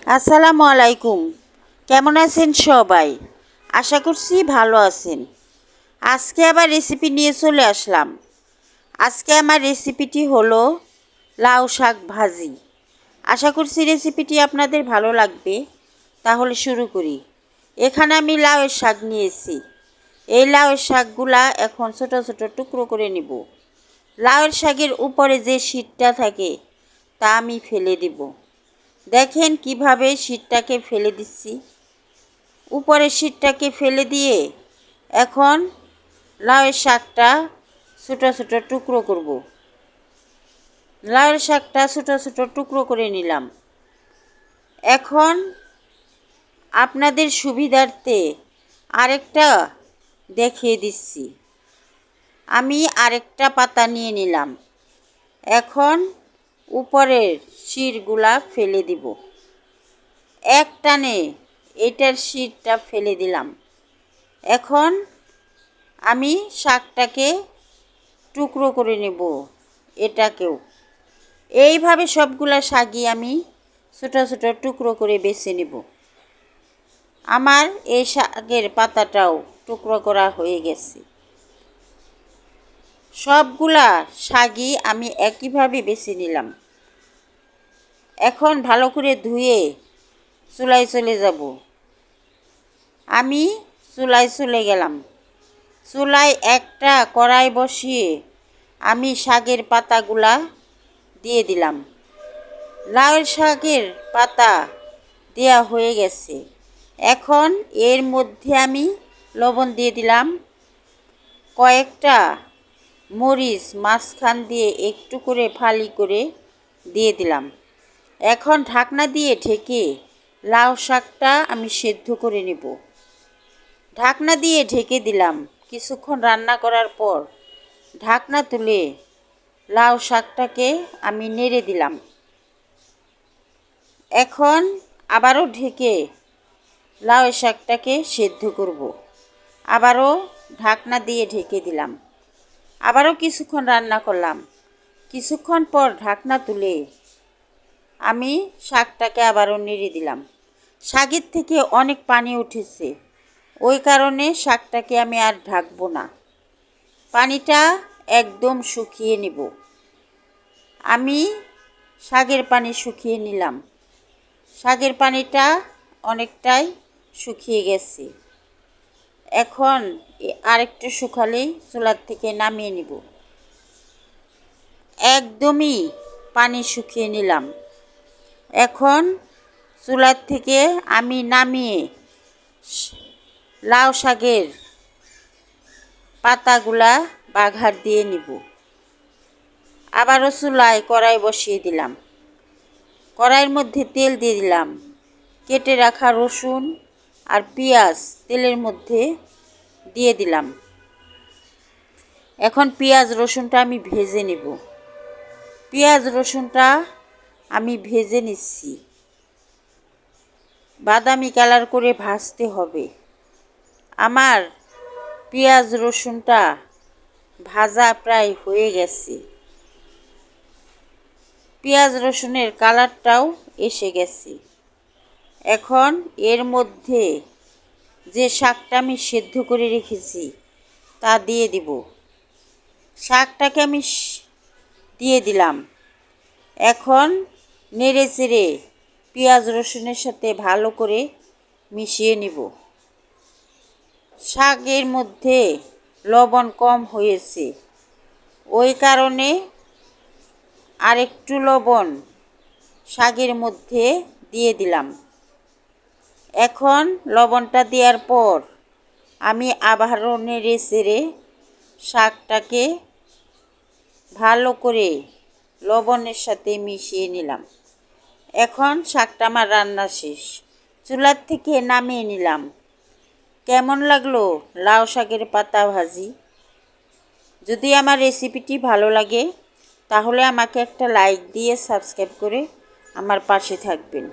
আসসালামু আলাইকুম। কেমন আছেন সবাই? আশা করছি ভালো আছেন। আজকে আবার রেসিপি নিয়ে চলে আসলাম। আজকে আমার রেসিপিটি হলো লাউ শাক ভাজি। আশা করছি রেসিপিটি আপনাদের ভালো লাগবে। তাহলে শুরু করি। এখানে আমি লাউয়ের শাক নিয়েছি। এই লাউয়ের শাকগুলা এখন ছোট ছোট টুকরো করে নিব। লাউয়ের শাকের উপরে যে শীটটা থাকে তা আমি ফেলে দিব। দেখেন কিভাবে শীটটাকে ফেলে দিচ্ছি। উপরের শীটটাকে ফেলে দিয়ে এখন লাউয়ের শাকটা ছোটো ছোটো টুকরো করব। লাউয়ের শাকটা ছোটো ছোটো টুকরো করে নিলাম। এখন আপনাদের সুবিধার্থে আরেকটা দেখিয়ে দিচ্ছি। আমি আরেকটা পাতা নিয়ে নিলাম। এখন উপরের শিরগুলা ফেলে দিব। এক টানে এটার শিরটা ফেলে দিলাম। এখন আমি শাকটাকে টুকরো করে নেব। এটাকেও এইভাবে সবগুলা শাকই আমি ছোটো ছোটো টুকরো করে বেছে নেব। আমার এই শাকের পাতাটাও টুকরো করা হয়ে গেছে। সবগুলা শাকই আমি একইভাবে বেছে নিলাম। এখন ভালো করে ধুয়ে চুলায় চলে যাব। আমি চুলায় চলে গেলাম। চুলায় একটা কড়াই বসিয়ে আমি শাকের পাতাগুলা দিয়ে দিলাম। লাউয়ের শাকের পাতা দেওয়া হয়ে গেছে। এখন এর মধ্যে আমি লবণ দিয়ে দিলাম। কয়েকটা মরিচ মাঝখান দিয়ে একটু করে ফালি করে দিয়ে দিলাম। এখন ঢাকনা দিয়ে ঢেকে লাউ শাকটা আমি সেদ্ধ করে নেব। ঢাকনা দিয়ে ঢেকে দিলাম। কিছুক্ষণ রান্না করার পর ঢাকনা তুলে লাউ শাকটাকে আমি নেড়ে দিলাম। এখন আবারও ঢেকে লাউ শাকটাকে সেদ্ধ করব। আবারও ঢাকনা দিয়ে ঢেকে দিলাম। আবারও কিছুক্ষণ রান্না করলাম। কিছুক্ষণ পর ঢাকনা তুলে আমি শাকটাকে আবারও নেড়ে দিলাম। শাকের থেকে অনেক পানি উঠেছে, ওই কারণে শাকটাকে আমি আর ঢাকবো না। পানিটা একদম শুকিয়ে নেব। আমি শাকের পানি শুকিয়ে নিলাম। শাকের পানিটা অনেকটাই শুকিয়ে গেছে। এখন আরেকটু শুকালেই চুলার থেকে নামিয়ে নিব। একদমই পানি শুকিয়ে নিলাম। এখন চুলার থেকে আমি নামিয়ে লাউ শাকের পাতাগুলা বাঘার দিয়ে নিব। আবারও চুলায় কড়াই বসিয়ে দিলাম। কড়াইয়ের মধ্যে তেল দিয়ে দিলাম। কেটে রাখা রসুন আর পেঁয়াজ তেলের মধ্যে দিয়ে দিলাম। এখন পেঁয়াজ রসুনটা আমি ভেজে নেব। পেঁয়াজ রসুনটা আমি ভেজে নিচ্ছি। বাদামি কালার করে ভাজতে হবে। আমার পেঁয়াজ রসুনটা ভাজা প্রায় হয়ে গেছে। পেঁয়াজ রসুনের কালারটাও এসে গেছে। এখন এর মধ্যে যে শাকটা আমি সেদ্ধ করে রেখেছি তা দিয়ে দিব। শাকটাকে আমি দিয়ে দিলাম। এখন নেড়ে চেড়ে পেঁয়াজ রসুনের সাথে ভালো করে মিশিয়ে নিব। শাকের মধ্যে লবণ কম হয়েছে, ওই কারণে আরেকটু লবণ শাকের মধ্যে দিয়ে দিলাম। এখন লবণটা দেওয়ার পর আমি আবারও নেড়ে চেড়ে শাকটাকে ভালো করে লবণের সাথে মিশিয়ে নিলাম। এখন শাকটা আমার রান্না শেষ। চুলার থেকে নামিয়ে নিলাম। কেমন লাগলো লাউ শাকের পাতা ভাজি? যদি আমার রেসিপিটি ভালো লাগে তাহলে আমাকে একটা লাইক দিয়ে সাবস্ক্রাইব করে আমার পাশে থাকবেন।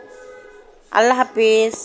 আল্লাহ হাফেজ।